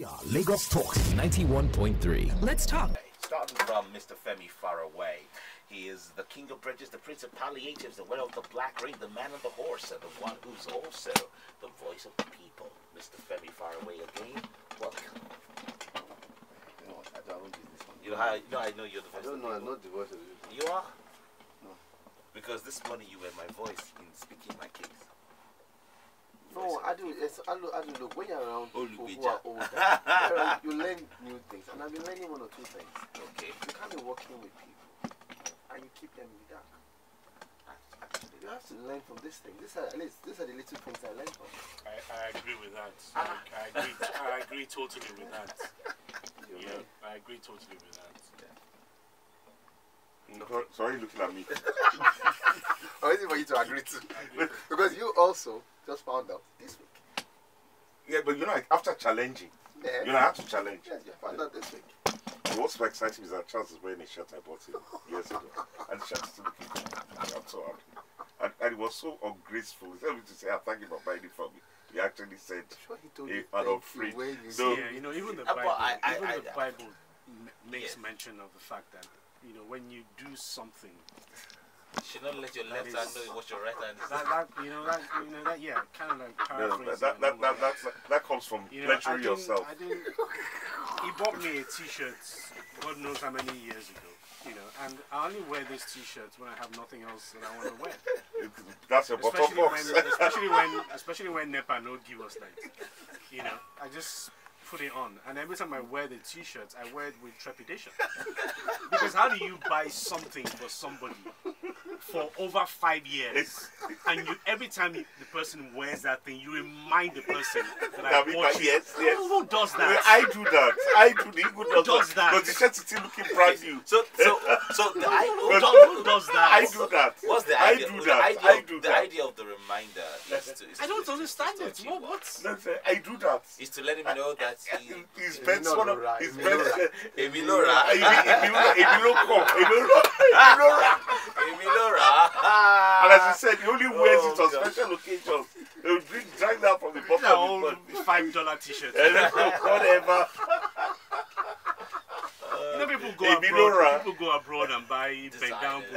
We are Lagos Talks 91.3. Let's talk. Starting from Mr. Femi Faraway. He is the king of bridges, the prince of palliatives, the winner of the black ring, the man on the horse, and the one who's also the voice of the people. Mr. Femi Faraway again. Welcome. You know what? I don't use this one. I know you're the voice. I don't know. I'm not the voice of the people. You are? No. Because this morning you were my voice in speaking my case. No, I do. I do look. When you're around people who Olubeja. are older, you learn new things. And I've been learning one or two things. Okay. You can't be working with people and you keep them in the dark. Actually, You have to learn from this thing. These are the little things I learned from. I agree with that. I agree totally with that. Yeah, I agree totally with that. Sorry, looking at me. Or is it for you to agree to? Because you also just found out this week. Yeah, but after challenging, Yeah. I have to challenge. Yes, you found out this week. What's so exciting is that Charles is wearing a shirt I bought him years ago. And the shirt is still looking good. I'm so happy. And it was so ungraceful. He told me to say, thank you for buying it for me. He actually said, Sure, he told Hey, you I'm thank free. you when you So- Yeah, even the But Bible, makes Yes. mention of the fact that when you do something, you should not let your That left hand is- know what your right hand is. that yeah, kind of like no, paraphrasing. that comes from pleasuring yourself. He bought me a T-shirt, God knows how many years ago, and I only wear these T-shirts when I have nothing else that I want to wear. That's your bottom box. Especially when NEPA no give us light. I just put it on, and every time I wear the T-shirts, I wear it with trepidation. Because how do you buy something for somebody for over 5 years, and every time the person wears that thing, you remind the person that I bought you? Yes. Who does that? I do that. Who does that? Because the shirt is still looking brand new. So who does that? I do that. What's the I idea? do The that. idea I of- do the that. idea of the reminder is to. I don't understand it. What? I do that. Is to let him know that His best one of his best. Emilora. And as I said, he only wears it on special occasions. He will drag that from the bottom That of old his butt. $5 T-shirt. Whatever. People go abroad and buy bend down boots.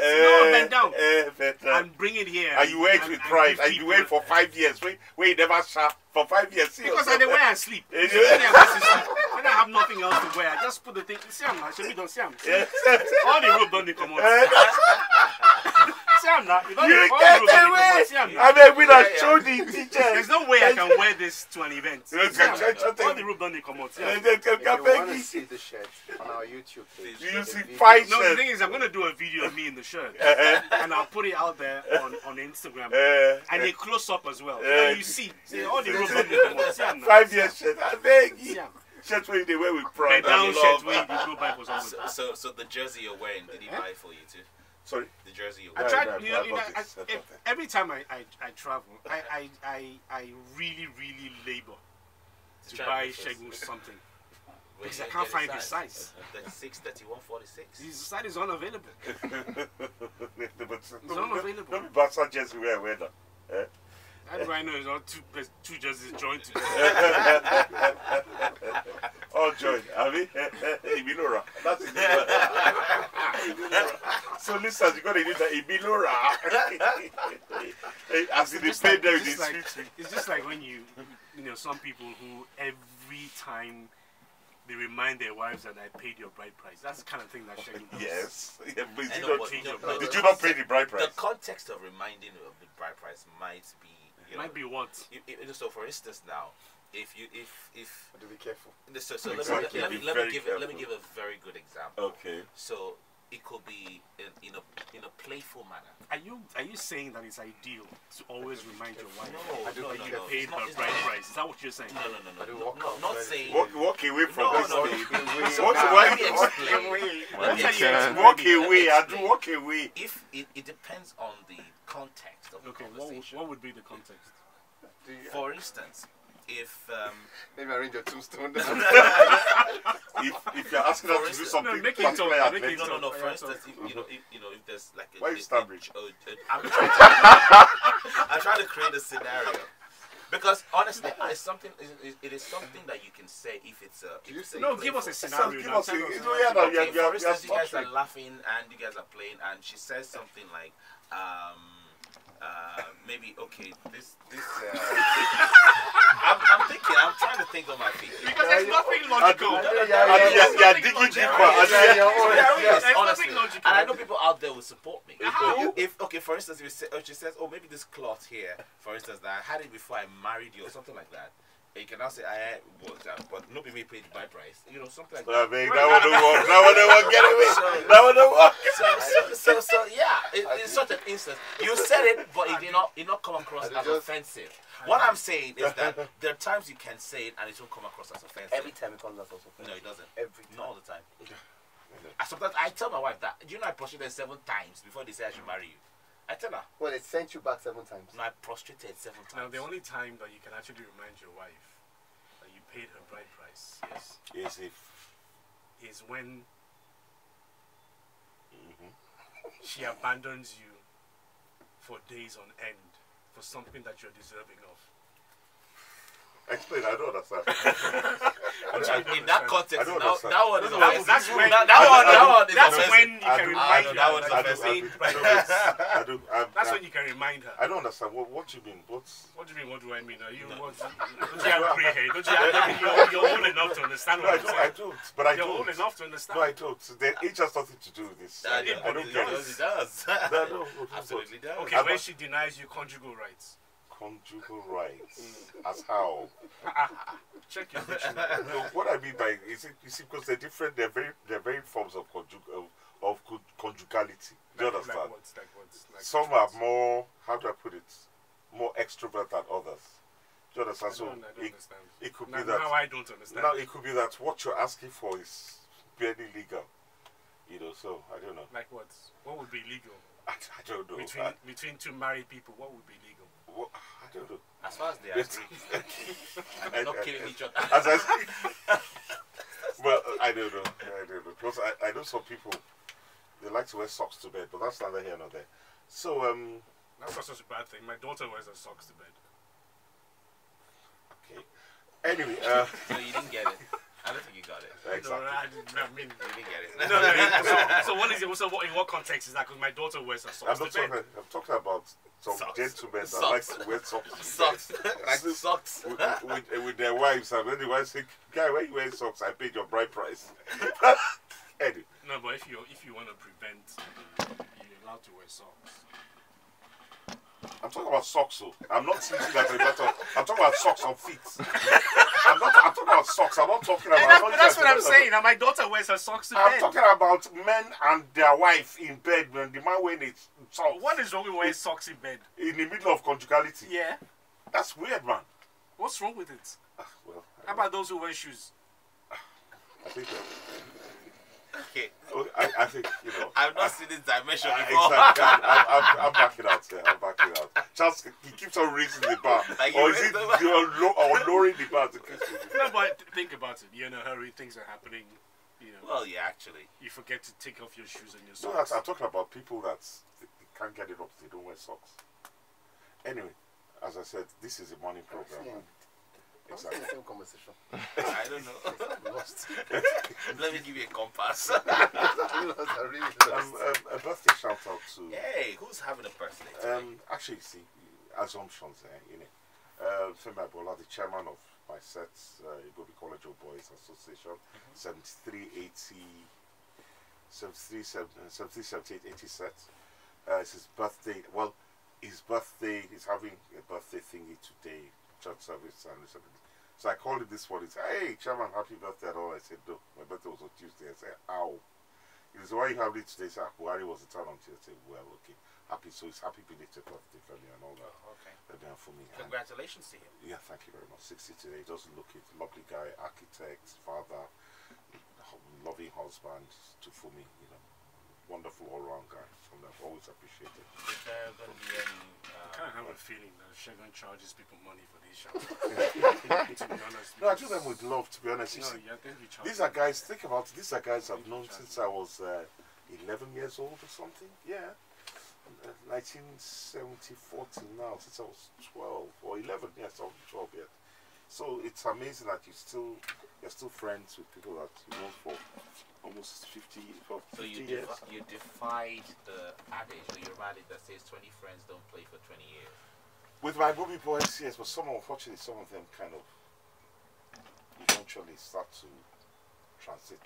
Bend down. And bring it here. And you wear it with pride. And you wear it for 5 years. Where you never shop for 5 years. See Because I yourself. dey wear and sleep. When I have nothing else to wear, I just put the thing. See, I'm not. Don't see, I'm. All the rope don't come out. See, I'm not. You get away. I mean, we don't show the teachers. There's no way I can wear this to an event. See, I'm not. All the rope don't come out. See, I'm not. If you want to see the shirt on our YouTube page, You see the 5 No, the shirts. thing is, I'm gonna do a video of me in the shirt, and I'll put it out there on Instagram, and a close up as well. So you see all the rope don't come out. See, I'm not. 5 years shirt. I beg See, you. I'm. Shirts where they wear with pride. Bend down and shirt love. where you go buy for somebody. So the jersey you're wearing, did he buy for you too? Sorry. The jersey you're I wearing. tried, I bought it. every time I travel, I really labor to try buy it first. Shegun something. Where Because you I can't get find his his size. 36, 31, 46. His size is unavailable. It's unavailable. Don't be bastard jersey wear now. How do I know it's all two jerseys joined together? Oh, joy. I mean, Ibilora. That's it. So, listen, you got to use the Ibilora. As in the paid there with the It's just like when some people who every time they remind their wives that I paid your bride price. That's the kind of thing that Shegun does. Yes. Yeah, but I did, know, not, but did you not pay the bride price? The context of reminding of the bride price might be. Might be what? So, for instance, now, if But to be careful. so Exactly. let me give a very good example. Okay. So it could be in a playful manner. Are you saying that it's ideal to always remind your wife No, that you paid her bride price? Is that what you're saying? No, not saying. Walk away from No, this. no, Walk So away. let me explain. Let me explain. Walk away. I do walk away. If it depends on the context of the Okay, conversation. what would be the context? For instance, if Maybe arrange your tombstone. If you're asking us to do something, make it talk, particularly make it adventurous, no. For Yeah, instance, if there's like Why you Stanbridge? I'm trying to create a scenario Because honestly, it's something. It is something that you can say if it's a. If it's a No, give us a scenario. Give now. us a- Tell us. you know, yeah, no, Okay, yeah, for instance, you guys are structuring. laughing and you guys are playing, and she says something like, maybe okay, this. I'm thinking. I'm trying to think on my feet. Because there's nothing logical. Yeah, digging deeper. Yes, There's honestly. nothing logical. And I know people out there will support me. How? If okay, for instance, if she says, oh, maybe this cloth here, for instance, that I had it before I married you or something like that. You can now say I was that, but nobody may pay the buy price. You know, something like that. That one don't work. That one don't work. Get away. That one don't work. So yeah, it's such an instance. You said it, but it did not come across as offensive. What I'm saying is that there are times you can say it and it won't come across as offensive. Every time it comes out also. No, it doesn't. Every time. Not all the time. Sometimes I tell my wife that. Do you know I prostrated 7 times before they say I should marry you? I tell her. Well, it sent you back 7 times. No, I prostrated 7 times. Now, the only time that you can actually remind your wife that you paid her bride price, Yes, if is when she abandons you for days on end for something that you're deserving of. explain, I don't understand. In that context, I don't that understand. one is No, offensive. that's when- That one is That's offensive. when you I can do- remind I her know, that one is that you offensive. paid bride price. That's when you can remind her. I don't understand. What do you mean? What's What do you mean? What do I mean? Are you don't you have grey hair? Don't you have, you're old enough to understand no, what I I'm don't. I saying. don't. But I You're don't. old enough to understand. No, I don't. The age has nothing to do with this. I don't get It it. does. No, Absolutely does. Okay, when she denies you conjugal rights. Conjugal rights. As how? Check your dictionary. No, what I mean by you see, because they're different. They're very forms of conjugality. Do you understand? Like what? Like Some are more. How do I put it? More extrovert than others. Do you understand? I So don't understand. it could Now, be that. now I don't understand. Now it could be that what you're asking for is barely legal. You know, so I don't know. Like what? What would be legal? I don't know. Between 2 married people, what would be legal? I don't know. As far as they agree. And they're not killing each other. As I, well, I don't know. Because I know some people, they like to wear socks to bed, but that's neither here nor there. So, That's not such a bad thing. My daughter wears her socks to bed. okay. Anyway, So you didn't get it. I don't think you got it. exactly. No, I mean, You didn't get it. so what is it? So in what context is that? Because my daughter wears her I'm socks not to bed. talking. I'm talking about some Socks. gentlemen that Socks. like to wear socks. to Socks. bed. Like socks. with their wives, and when the wives say, "Guy, why you wearing socks? I paid your bride price." Anyway, No, but if you want to prevent, you're allowed to wear socks. I'm talking about socks. So I'm not thinking that a matter. I'm talking about socks on feet. I'm talking about socks. I'm not talking about. I'm not That's what talking I'm about- saying. Now my daughter wears her socks to I'm bed. talking about men and their wife in bed when the man wearing his socks What is wrong with wearing socks in bed? in the middle of conjugality. Yeah. That's weird, man. What's wrong with it? Well, How about those who wear shoes? I think. Okay. I think you know. I've not seen this dimension before. Exactly. I'm backing out there. I'm backing out. Charles, he keeps on raising the bar, Like or you is it raised the bar. or lowering the bar to kiss me? No, but think about it. You're in a hurry. Things are happening. You know, Well, yeah, actually. you forget to take off your shoes and your No, socks. I'm talking about people that they can't get it up. They don't wear socks. Anyway, as I said, this is a morning program. Yeah. and- I'm still in the same conversation. I don't know. I'm lost. Let me give you a compass. I'm lost. I'm really lost. A birthday shout out to. Hey, who's having a birthday today? Actually, see, assumptions there, you know. Femi Bola, the chairman of my set, Igobi College of Boys Association, 73, 78, 80 set. It's his birthday. Well, his birthday, he's having a birthday thingy today, church service and everything. So I called him this morning. He said, "Hey, chairman, happy birthday!" And all. I said, "No, my birthday was on Tuesday." I said, "Ow." He said, "Why you having it today?" He said, "Buhari was in town on Tuesday." I said, "Well, okay, happy." So it's happy belated birthday for me and all that. Okay. They're for me. And Congratulations to him. yeah, thank you very much. 60 today. He doesn't look it. Lovely guy, architect, father, loving husband to Fumi. You know, wonderful all-round guy. So I've always appreciated. Is there going to be any... I kind of have a feeling that Shegun charges people money for these shouts. To be honest. No, I do them with love. To be honest, you No, see, yeah, I think he charges. these are guys. Think about it. These are guys I've known since I was 11 years old or something. Yeah. 1974 till now, since I was 12 or 11. Yes, I was 12 yet. So it's amazing that you're still friends with people that you know for almost 50 So you years. you defied the adage or your adage that says 20 friends don't play for 20 years. With my movie boys, yes, but unfortunately, some of them kind of eventually start to transit.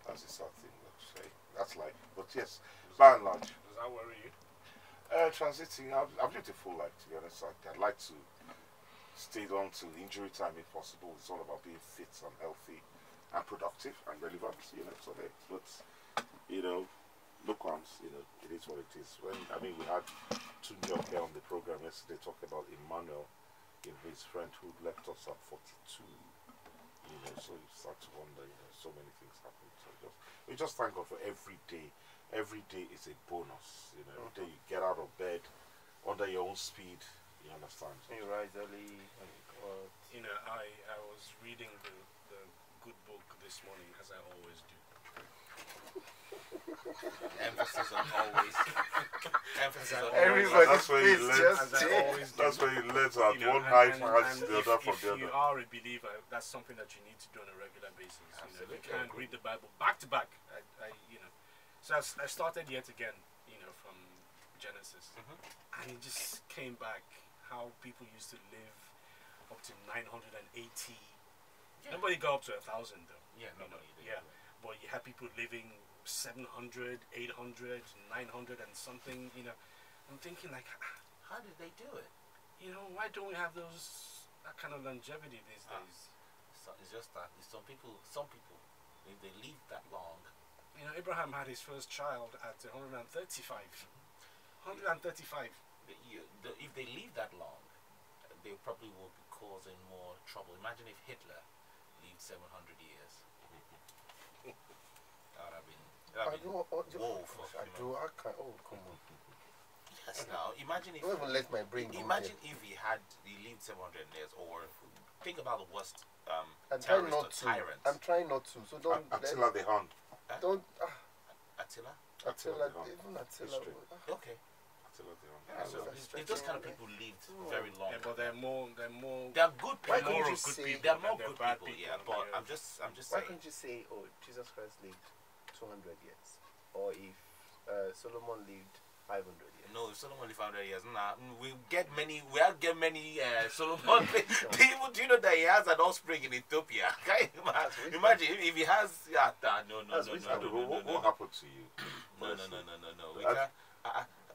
That's a sad thing, let's say. That's life. But yes, by and large. Does that worry you? Transiting, I've lived a full life, to be honest. I'd like to stay on till injury time if possible. It's all about being fit and healthy and productive and relevant, so but, look once, it is what it is. We had Tunjok here on the program yesterday talking about Emmanuel, his friend who left us at 42, so you start to wonder, so many things happen. So we just thank God for every day. Every day is a bonus, every day you get out of bed under your own speed, you understand? You rise early. I was reading the good book this morning, as I always do. Emphasis on always. Emphasis on Everybody That's where you speaks learn. just As I always do. That's where you learn that You know, one height has and the other from if the you other. are a believer, that's something that you need to do on a regular basis. Absolutely. You can't read the Bible back to back. So I started yet again, from Genesis, and it just came back how people used to live up to 980. Yeah. Nobody got up to 1,000 though. Yeah, nobody did. Yeah, but you had people living 700, 800, 900 and something. I'm thinking like, How did they do it? why don't we have that kind of longevity these days? So it's just that some people, if they live that long, Abraham had his first child at 135. 135. if they live that long, they probably will be causing more trouble. Imagine if Hitler lived 700 years. That would have been woe for humanity. Come on. Yes, now imagine if Don't even let my brain go imagine if he lived 700 years, or think about the worst I'm trying terrorists not or to. tyrants. I'm trying not to. So don't. Attila the Hun. Don't. Attila. Attila. the Hun. Even Attila. History. Okay. Attila the Hun. Yeah, so if those kind of people lived very long. Yeah, but they're more. They're good Why people. couldn't you good say- people. They're more than good bad people, yeah. But I'm just Why saying. can't you say, oh, Jesus Christ lived 200 years, or if Solomon lived 500 years? No, if Solomon lived 500 years, we get many Solomon people. Do you know that he has an offspring in Ethiopia? Can you imagine if he has? No. What happened to you? No. We can't.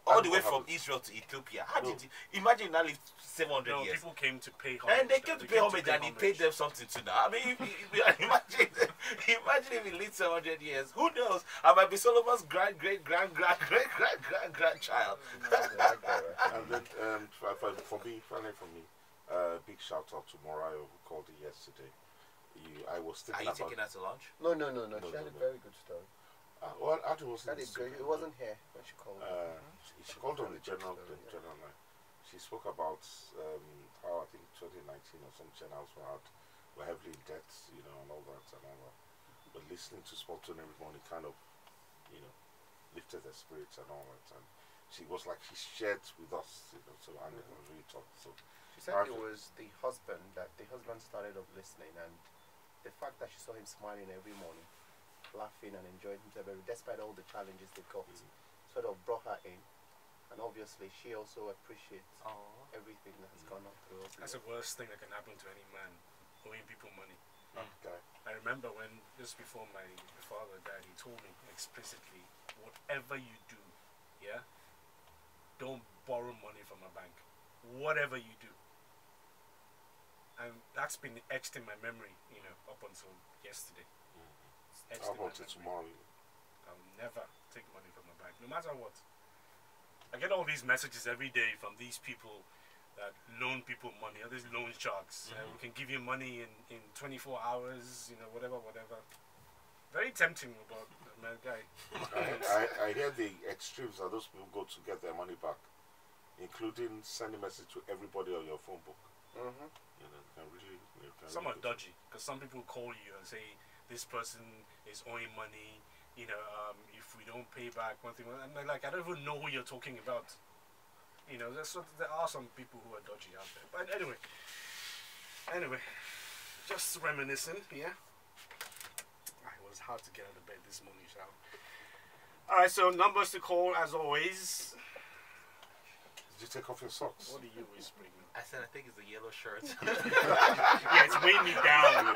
All the way from Israel to Ethiopia. How did you imagine that lived 700 No, years? people came to pay homage. And they came to pay homage, and he paid them something to now. I mean, imagine if he lived 700 years. Who knows? I might be Solomon's grandchild. And then, for me, big shout out to Morayo who called it yesterday. I was Are thinking you about. taking that to lunch? No. She had a very good story. Well, Adu wasn't. It wasn't here when she called. She called on the general line. She spoke about how I think 2019 or some channels were heavily in debt, and all that. But listening to Spotton every morning kind of, lifted their spirits and all that. And she was like, she shared with us, so and it was really tough. So She said it was the husband started off listening, and the fact that she saw him smiling every morning, laughing and enjoying himself, despite all the challenges they got, sort of brought her in. And obviously, she also appreciates everything that has gone on through. That's the worst thing that can happen to any man, owing people money. okay. I remember when, just before my father died, he told me explicitly, whatever you do, don't borrow money from a bank. Whatever you do. And that's been etched in my memory, up until yesterday. It's etched How in my about it memory. tomorrow? I'll never take money from a bank, no matter what. I get all these messages every day from these people that loan people money, all these loan sharks. We can give you money in 24 hours, whatever. Very tempting about my guy. I hear the extremes that those people go to get their money back, including sending message to everybody on your phone book. Some are dodgy, because some people call you and say this person is owing money, if we don't pay back one thing, I'm like, I don't even know who you're talking about. There are some people who are dodgy out there. But anyway, just reminiscing, yeah. It was hard to get out of bed this morning, shall. Alright, so numbers to call as always. Did you take off your socks? What are you whispering? I said, I think it's the yellow shirt. Yeah, it's weighing me down.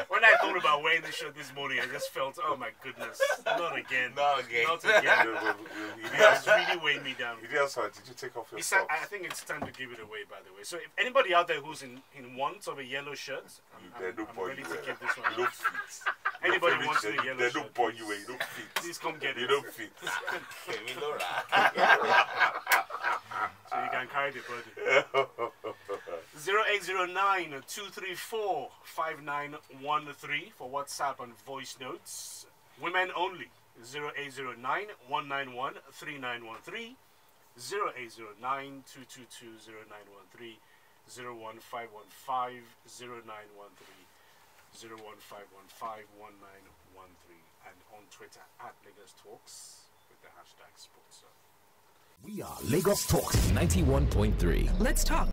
When I thought about wearing this shirt this morning, I just felt, oh my goodness, not again. Not again. Not again. It's really weighing me down. Did you take off your socks? I think it's time to give it away, by the way. So if anybody out there who's in want of a yellow shirt, I'm ready to give this one. You don't fit. Anybody wants a yellow They shirt, don't point you away. You don't fit. please come get You it. don't fit. So you can carry the burden. 0809-234-5913 for WhatsApp and voice notes. Women only. 0809-191-3913. 0809-222-0913. 01515-0913. 01515-1913. And on Twitter at Lagos Talks with the hashtag Sports. We are Lagos Talks 91.3. Let's talk.